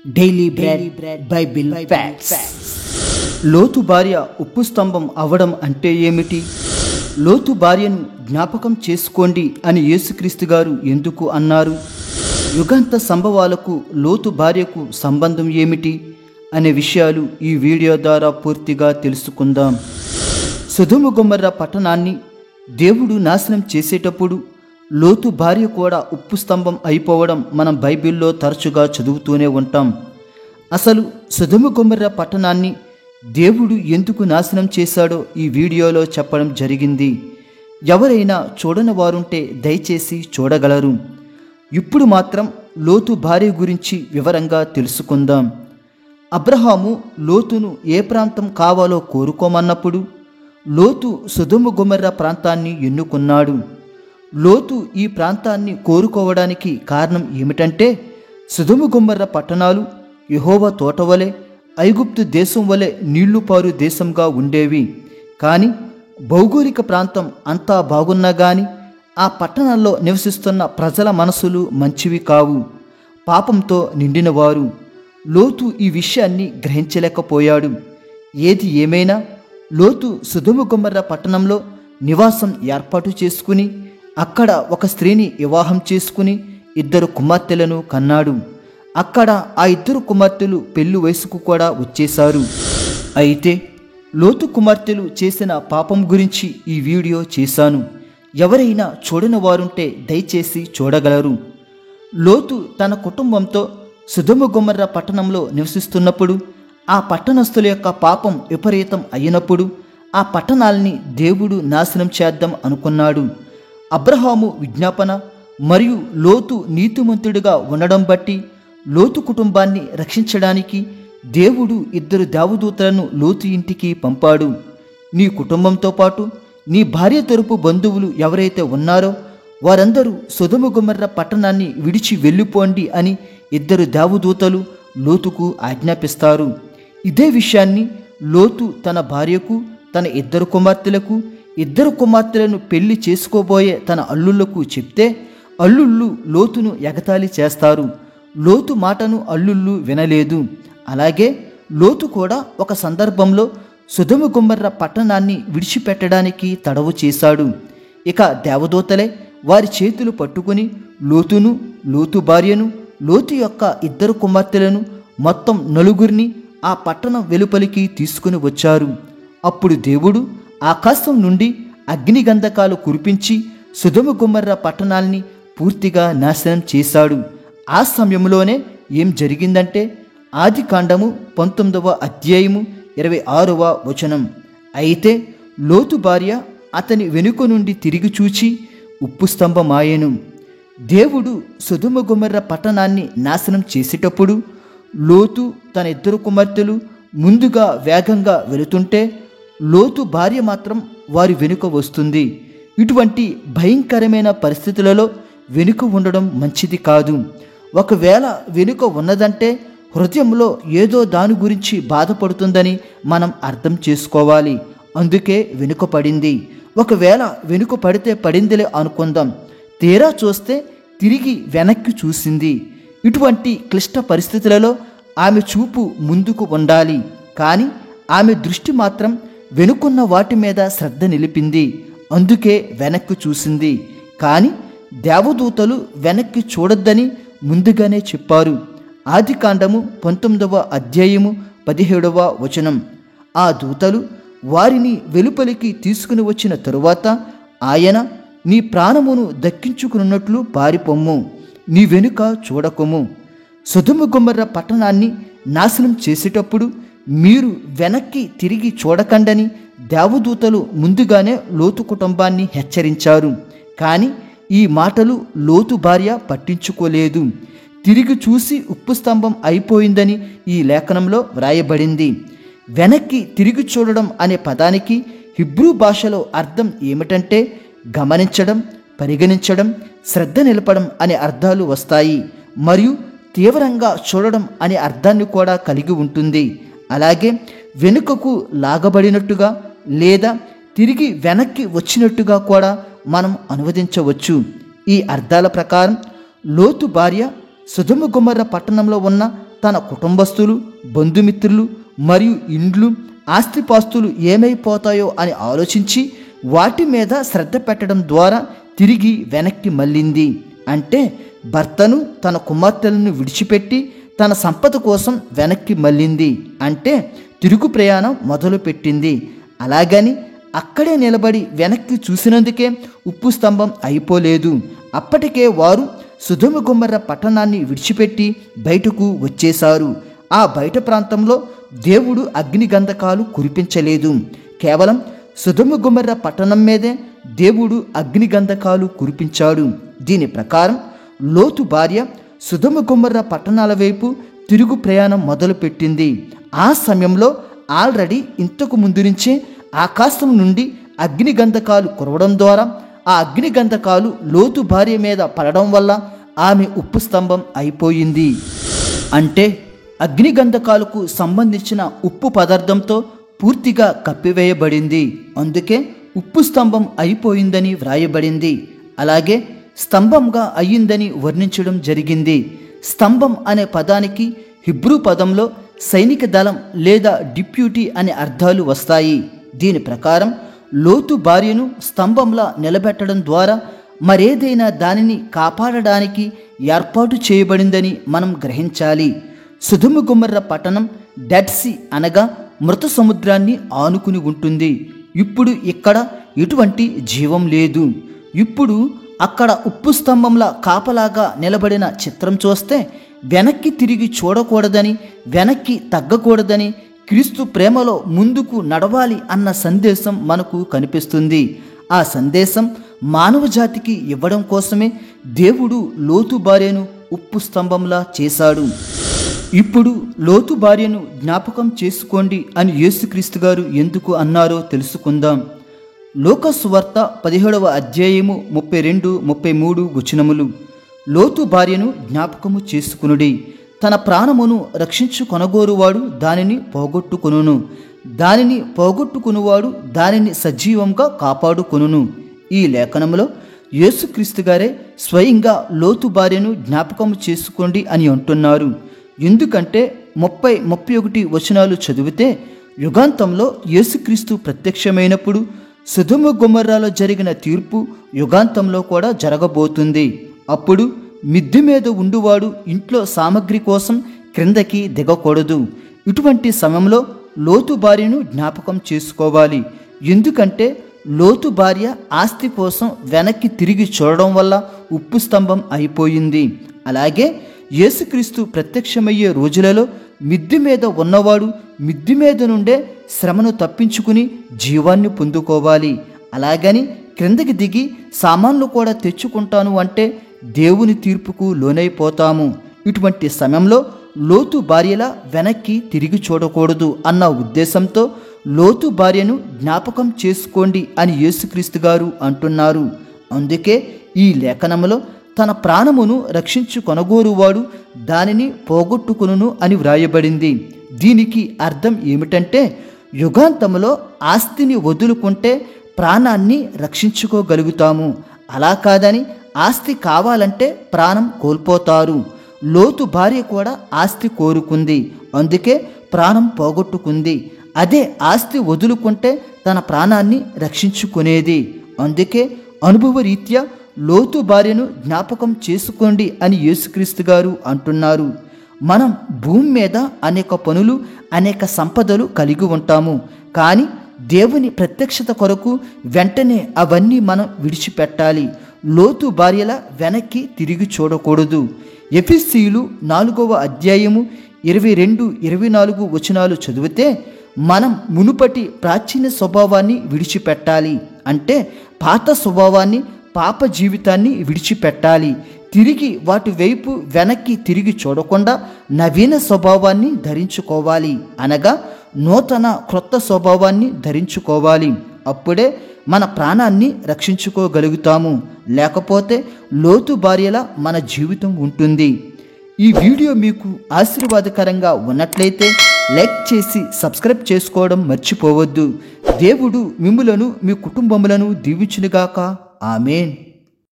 Daily bread Bible facts. లోతు భార్య ఉప్పు స్తంభం అవడం అంటే ఏమిటి? లోతు భార్యను జ్ఞాపకం చేసుకోండి అని యేసుక్రీస్తు గారు ఎందుకు అన్నారు? యుగాంత సంభవాలకు లోతు భార్యకు సంబంధం ఏమిటి అనే విషయాలు ఈ వీడియో ద్వారా పూర్తిగా తెలుసుకుందాం. సొదొమ గొమొర్రా పట్టణాన్ని దేవుడు నాశనం చేసేటప్పుడు లోతు భార్య కూడా ఉప్పు స్తంభం అయిపోవడం మనం బైబిల్లో తరచుగా చదువుతూనే ఉంటాం. అసలు సొదొమ గొమొర్రా పట్టణాన్ని దేవుడు ఎందుకు నాశనం చేశాడో ఈ వీడియోలో చెప్పడం జరిగింది. ఎవరైనా చూడని వారుంటే దయచేసి చూడగలరు. ఇప్పుడు మాత్రం లోతు భార్య గురించి వివరంగా తెలుసుకుందాం. అబ్రహాము లోతును ఏ ప్రాంతం కావాలో కోరుకోమన్నప్పుడు లోతు సొదొమ గొమొర్రా ప్రాంతాన్ని ఎన్నుకున్నాడు. లోతు ఈ ప్రాంతాన్ని కోరుకోవడానికి కారణం ఏమిటంటే, సొదొమ గొమొర్రా పట్టణాలు యెహోవా తోట వలె, ఐగుప్తు దేశం వలె నీళ్లు పారు దేశంగా ఉండేవి. కానీ భౌగోళిక ప్రాంతం అంతా బాగున్నా కానీ ఆ పట్టణాల్లో నివసిస్తున్న ప్రజల మనసులు మంచివి కావు, పాపంతో నిండినవారు. లోతు ఈ విషయాన్ని గ్రహించలేకపోయాడు. ఏది ఏమైనా లోతు సొదొమ గొమొర్రా పట్టణంలో నివాసం ఏర్పాటు చేసుకుని అక్కడ ఒక స్త్రీని వివాహం చేసుకుని 2 కుమార్తెలను కన్నాడు. అక్కడ ఆ 2 కుమార్తెలు పెళ్లి వయసుకు కూడా వచ్చేశారు. అయితే లోతు కుమార్తెలు చేసిన పాపం గురించి ఈ వీడియో చేశాను. ఎవరైనా చూడని వారుంటే దయచేసి చూడగలరు. లోతు తన కుటుంబంతో సొదొమ గొమొర్రా పట్టణంలో నివసిస్తున్నప్పుడు ఆ పట్టణస్థుల యొక్క పాపం విపరీతం అయినప్పుడు ఆ పట్టణాల్ని దేవుడు నాశనం చేద్దాం అనుకున్నాడు. అబ్రహాము విజ్ఞాపన మరియు లోతు నీతిమంతుడిగా ఉండడం బట్టి లోతు కుటుంబాన్ని రక్షించడానికి దేవుడు 2 దేవదూతలను లోతు ఇంటికి పంపాడు. నీ కుటుంబంతో పాటు నీ భార్య తరపు బంధువులు ఎవరైతే ఉన్నారో వారందరూ సొదొమ గొమొర్రా పట్టణాన్ని విడిచి వెళ్ళిపోండి అని 2 దేవదూతలు లోతుకు ఆజ్ఞాపిస్తారు. ఇదే విషయాన్ని లోతు తన భార్యకు, తన 2 కుమార్తెలకు, 2 కుమార్తెలను పెళ్లి చేసుకోబోయే తన అల్లుళ్లకు చెప్తే అల్లుళ్ళు లోతును ఎగతాళి చేస్తారు. లోతు మాటను అల్లుళ్ళు వినలేదు. అలాగే లోతు కూడా ఒక సందర్భంలో సొదొమ గొమొర్రా పట్టణాన్ని విడిచిపెట్టడానికి తడవు చేశాడు. ఇక దేవదూతలే వారి చేతులు పట్టుకుని లోతును, లోతు భార్యను, లోతు యొక్క 2 కుమార్తెలను మొత్తం 4 ఆ పట్టణం వెలుపలికి తీసుకుని వచ్చారు. అప్పుడు దేవుడు ఆకాశం నుండి అగ్నిగంధకాలు కురిపించి సొదొమ గొమొర్రా పట్టణాల్ని పూర్తిగా నాశనం చేశాడు. ఆ సమయంలోనే ఏం జరిగిందంటే, ఆదికాండము 19వ అధ్యాయము 26వ వచనం. అయితే లోతు భార్య అతని వెనుక నుండి తిరిగి చూచి ఉప్పు స్తంభమాయెను. దేవుడు సొదొమ గొమొర్రా పట్టణాన్ని నాశనం చేసేటప్పుడు లోతు తన 2 కుమార్తెలు ముందుగా వేగంగా వెళుతుంటే లోతు భార్య మాత్రం వారి వెనుక వస్తుంది. ఇటువంటి భయంకరమైన పరిస్థితులలో వెనుక ఉండడం మంచిది కాదు. ఒకవేళ వెనుక ఉన్నదంటే హృదయంలో ఏదో దాని గురించి బాధపడుతుందని మనం అర్థం చేసుకోవాలి. అందుకే వెనుక పడింది. ఒకవేళ వెనుక పడితే పడిందిలే అనుకుందాం. తీరా చూస్తే తిరిగి వెనక్కి చూసింది. ఇటువంటి క్లిష్ట పరిస్థితులలో ఆమె చూపు ముందుకు ఉండాలి, కానీ ఆమె దృష్టి మాత్రం వెనుకున్న వాటి మీద శ్రద్ధ నిలిపింది. అందుకే వెనక్కి చూసింది. కానీ దేవదూతలు వెనక్కి చూడొద్దని ముందుగానే చెప్పారు. ఆదికాండము 19వ అధ్యాయము 17వ వచనం. ఆ దూతలు వారిని వెలుపలికి తీసుకుని వచ్చిన తరువాత ఆయన, నీ ప్రాణమును దక్కించుకున్నట్లు పారిపొమ్ము, నీ వెనుక చూడకుము. సొదొమ గొమొర్రా పట్టణాన్ని నాశనం చేసేటప్పుడు మీరు వెనక్కి తిరిగి చూడకండని దేవదూతలు ముందుగానే లోతు కుటుంబాన్ని హెచ్చరించారు. కానీ ఈ మాటలు లోతు భార్య పట్టించుకోలేదు. తిరిగి చూసి ఉప్పు స్తంభం అయిపోయిందని ఈ లేఖనంలో వ్రాయబడింది. వెనక్కి తిరిగి చూడడం అనే పదానికి హిబ్రూ భాషలో అర్థం ఏమిటంటే గమనించడం, పరిగణించడం, శ్రద్ధ నిలపడం అనే అర్థాలు వస్తాయి. మరియు తీవ్రంగా చూడడం అనే అర్థాన్ని కూడా కలిగి ఉంటుంది. అలాగే వెనుకకు లాగబడినట్టుగా లేదా తిరిగి వెనక్కి వచ్చినట్టుగా కూడా మనం అనువదించవచ్చు. ఈ అర్థాల ప్రకారం లోతు భార్య సొదొమ గొమొర్రా పట్టణంలో ఉన్న తన కుటుంబస్తులు, బంధుమిత్రులు మరియు ఇండ్లు, ఆస్తిపాస్తులు ఏమైపోతాయో అని ఆలోచించి వాటి మీద శ్రద్ధ పెట్టడం ద్వారా తిరిగి వెనక్కి మళ్ళింది. అంటే భర్తను, తన కుమార్తెలను విడిచిపెట్టి తన సంపద కోసం వెనక్కి మళ్ళింది. అంటే తిరుగు ప్రయాణం మొదలుపెట్టింది. అలాగని అక్కడే నిలబడి వెనక్కి చూసినందుకే ఉప్పు స్తంభం అయిపోలేదు. అప్పటికే వారు సొదొమ గొమొర్రా పట్టణాన్ని విడిచిపెట్టి బయటకు వచ్చేశారు. ఆ బయట ప్రాంతంలో దేవుడు అగ్నిగంధకాలు కురిపించలేదు. కేవలం సొదొమ గొమొర్రా పట్టణం మీదే దేవుడు అగ్నిగంధకాలు కురిపించాడు. దీని ప్రకారం లోతు భార్య సొదొమ గొమొర్రా పట్టణాల వైపు తిరుగు ప్రయాణం మొదలుపెట్టింది. ఆ సమయంలో ఆల్రెడీ ఇంతకు ముందు నుంచే ఆకాశం నుండి అగ్నిగంధకాలు కురవడం ద్వారా ఆ అగ్నిగంధకాలు లోతు భార్య మీద పడడం వల్ల ఆమె ఉప్పు స్తంభం అయిపోయింది. అంటే అగ్నిగంధకాలకు సంబంధించిన ఉప్పు పదార్థంతో పూర్తిగా కప్పివేయబడింది. అందుకే ఉప్పు స్తంభం అయిపోయిందని వ్రాయబడింది. అలాగే స్తంభంగా అయ్యిందని వర్ణించడం జరిగింది. స్తంభం అనే పదానికి హిబ్రూ పదంలో సైనిక దళం లేదా డిప్యూటీ అనే అర్థాలు వస్తాయి. దీని ప్రకారం లోతు భార్యను స్తంభంలా నిలబెట్టడం ద్వారా మరేదైనా దానిని కాపాడడానికి ఏర్పాటు చేయబడిందని మనం గ్రహించాలి. సొదొమ గొమొర్రా పట్టణం డెడ్ సీ అనగా మృత సముద్రాన్ని ఆనుకుని ఉంటుంది. ఇప్పుడు ఇక్కడ ఎటువంటి జీవం లేదు. ఇప్పుడు అక్కడ ఉప్పు స్తంభంలా కాపలాగా నిలబడిన చిత్రం చూస్తే వెనక్కి తిరిగి చూడకూడదని, వెనక్కి తగ్గకూడదని, క్రీస్తు ప్రేమలో ముందుకు నడవాలి అన్న సందేశం మనకు కనిపిస్తుంది. ఆ సందేశం మానవ జాతికి ఇవ్వడం కోసమే దేవుడు లోతు భార్యను ఉప్పు స్తంభంలా చేశాడు. ఇప్పుడు లోతు భార్యను జ్ఞాపకం చేసుకోండి అని యేసుక్రీస్తు గారు ఎందుకు అన్నారో తెలుసుకుందాం. లూకా సువార్త 17వ అధ్యాయము 32-33 వచనములు. లోతు భార్యను జ్ఞాపకము చేసుకునుడి. తన ప్రాణమును రక్షించుకొనగోరువాడు దానిని పోగొట్టుకొనును, దానిని పోగొట్టుకునివాడు దానిని సజీవంగా కాపాడుకొనును. ఈ లేఖనంలో యేసుక్రీస్తు గారే స్వయంగా లోతు భార్యను జ్ఞాపకము చేసుకోండి అని అంటున్నారు. ఎందుకంటే 30-31 వచనాలు చదివితే యుగాంతంలో యేసుక్రీస్తు ప్రత్యక్షమైనప్పుడు సొదొమ గొమొర్రాలో జరిగిన తీర్పు యుగాంతంలో కూడా జరగబోతుంది. అప్పుడు మిద్దె మీద ఉండువాడు ఇంట్లో సామగ్రి కోసం క్రిందకి దిగకూడదు. ఇటువంటి సమయంలో లోతు భార్యను జ్ఞాపకం చేసుకోవాలి. ఎందుకంటే లోతు భార్య ఆస్తి కోసం వెనక్కి తిరిగి చూడడం వల్ల ఉప్పు స్తంభం అయిపోయింది. అలాగే యేసుక్రీస్తు ప్రత్యక్షమయ్యే రోజులలో మిద్దె మీద ఉన్నవాడు మిద్దె మీద నుండే శ్రమను తప్పించుకుని జీవాన్ని పొందుకోవాలి. అలాగని క్రిందకి దిగి సామాన్లు కూడా తెచ్చుకుంటాను అంటే దేవుని తీర్పుకు లోనైపోతాము. ఇటువంటి సమయంలో లోతు భార్యలా వెనక్కి తిరిగి చూడకూడదు అన్న ఉద్దేశంతో లోతు భార్యను జ్ఞాపకం చేసుకోండి అని యేసుక్రీస్తు గారు అంటున్నారు. అందుకే ఈ లేఖనంలో తన ప్రాణమును రక్షించుకొనగోరువాడు దానిని పోగొట్టుకొనును అని వ్రాయబడింది. దీనికి అర్థం ఏమిటంటే యుగాంతంలో ఆస్తిని వదులుకుంటే ప్రాణాన్ని రక్షించుకోగలుగుతాము. అలా కాదని ఆస్తి కావాలంటే ప్రాణం కోల్పోతారు. లోతు భార్య కూడా ఆస్తి కోరుకుంది, అందుకే ప్రాణం పోగొట్టుకుంది. అదే ఆస్తి వదులుకుంటే తన ప్రాణాన్ని రక్షించుకునేది. అందుకే అనుభవరీత్యా లోతు భార్యను జ్ఞాపకం చేసుకోండి అని యేసుక్రీస్తు గారు అంటున్నారు. మనం భూమి మీద అనేక పనులు, అనేక సంపదలు కలిగి ఉంటాము. కానీ దేవుని ప్రత్యక్షత కొరకు వెంటనే అవన్నీ మనం విడిచిపెట్టాలి. లోతు భార్యల వెనక్కి తిరిగి చూడకూడదు. ఎఫెసీయులు 4వ అధ్యాయము 22-24 వచనాలు చదివితే మనం మునుపటి ప్రాచీన స్వభావాన్ని విడిచిపెట్టాలి. అంటే పాత స్వభావాన్ని, పాప జీవితాన్ని విడిచిపెట్టాలి. తిరిగి వాటి వైపు వెనక్కి తిరిగి చూడకుండా నవీన స్వభావాన్ని ధరించుకోవాలి. అనగా నూతన క్రొత్త స్వభావాన్ని ధరించుకోవాలి. అప్పుడే మన ప్రాణాన్ని రక్షించుకోగలుగుతాము. లేకపోతే లోతు భార్యలా మన జీవితం ఉంటుంది. ఈ వీడియో మీకు ఆశీర్వాదకరంగా ఉన్నట్లయితే లైక్ చేసి సబ్స్క్రైబ్ చేసుకోవడం మర్చిపోవద్దు. దేవుడు మిమ్ములను, మీ కుటుంబములను దీవించునుగాక. ఆమేన్.